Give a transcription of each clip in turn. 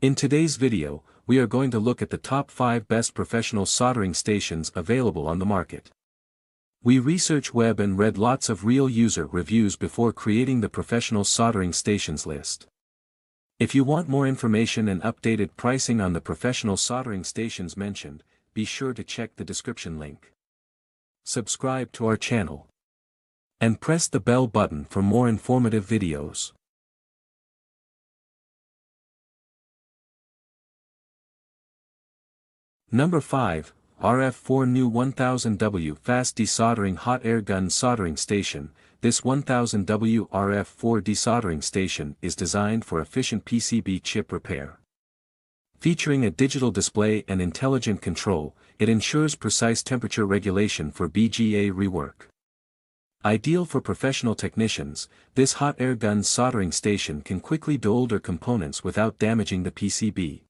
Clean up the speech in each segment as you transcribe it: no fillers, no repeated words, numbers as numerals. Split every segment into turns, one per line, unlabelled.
In today's video, we are going to look at the top 5 best professional soldering stations available on the market. We researched web and read lots of real user reviews before creating the professional soldering stations list. If you want more information and updated pricing on the professional soldering stations mentioned, be sure to check the description link. Subscribe to our channel. And press the bell button for more informative videos. Number 5, RF4 New 1000W Fast Desoldering Hot Air Gun Soldering Station. This 1000W RF4 desoldering station is designed for efficient PCB chip repair. Featuring a digital display and intelligent control, it ensures precise temperature regulation for BGA rework. Ideal for professional technicians, this hot air gun soldering station can quickly desolder components without damaging the PCB.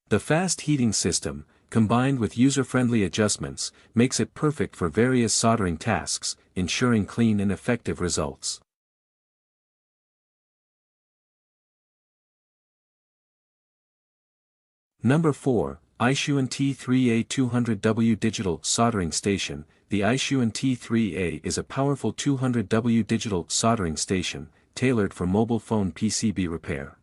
The fast heating system, combined with user-friendly adjustments, makes it perfect for various soldering tasks, ensuring clean and effective results. Number 4, AIXUN T3A 200W Digital Soldering Station. The AIXUN T3A is a powerful 200W digital soldering station, tailored for mobile phone PCB repair.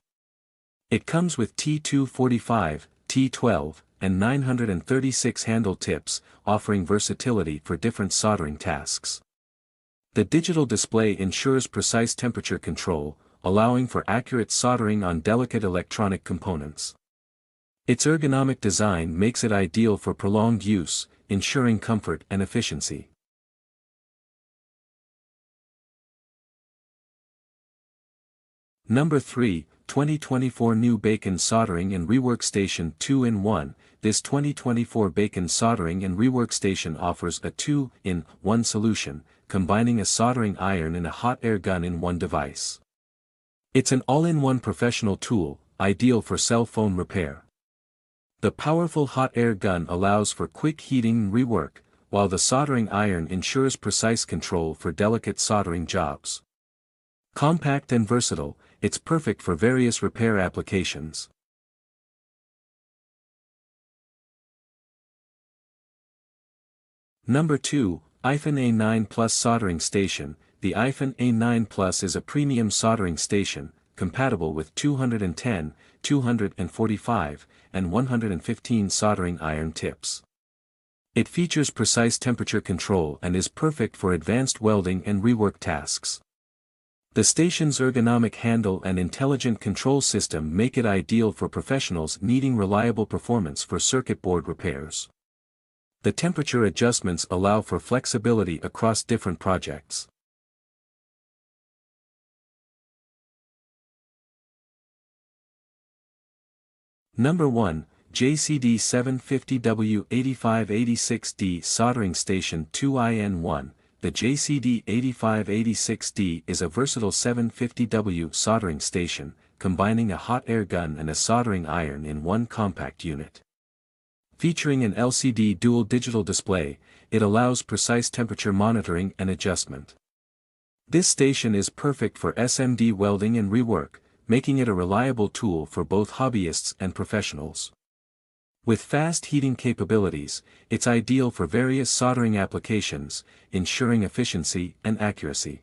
It comes with T245, T12, and 936 handle tips, offering versatility for different soldering tasks. The digital display ensures precise temperature control, allowing for accurate soldering on delicate electronic components. Its ergonomic design makes it ideal for prolonged use, ensuring comfort and efficiency. Number 3, 2024 New Bakon Soldering and Rework Station 2-in-1. This 2024 Bakon Soldering and Rework Station offers a 2-in-1 solution, combining a soldering iron and a hot air gun in one device. It's an all-in-one professional tool, ideal for cell phone repair. The powerful hot air gun allows for quick heating and rework, while the soldering iron ensures precise control for delicate soldering jobs. Compact and versatile, it's perfect for various repair applications. Number 2, AIFEN A9 Plus Soldering Station. The AIFEN A9 Plus is a premium soldering station, compatible with 210, 245, and 115 soldering iron tips. It features precise temperature control and is perfect for advanced welding and rework tasks. The station's ergonomic handle and intelligent control system make it ideal for professionals needing reliable performance for circuit board repairs. The temperature adjustments allow for flexibility across different projects. Number 1, JCD 750W 8586D Soldering Station 2-in-1. The JCD 8586D is a versatile 750W soldering station, combining a hot air gun and a soldering iron in one compact unit. Featuring an LCD dual digital display, it allows precise temperature monitoring and adjustment. This station is perfect for SMD welding and rework, making it a reliable tool for both hobbyists and professionals. With fast heating capabilities, it's ideal for various soldering applications, ensuring efficiency and accuracy.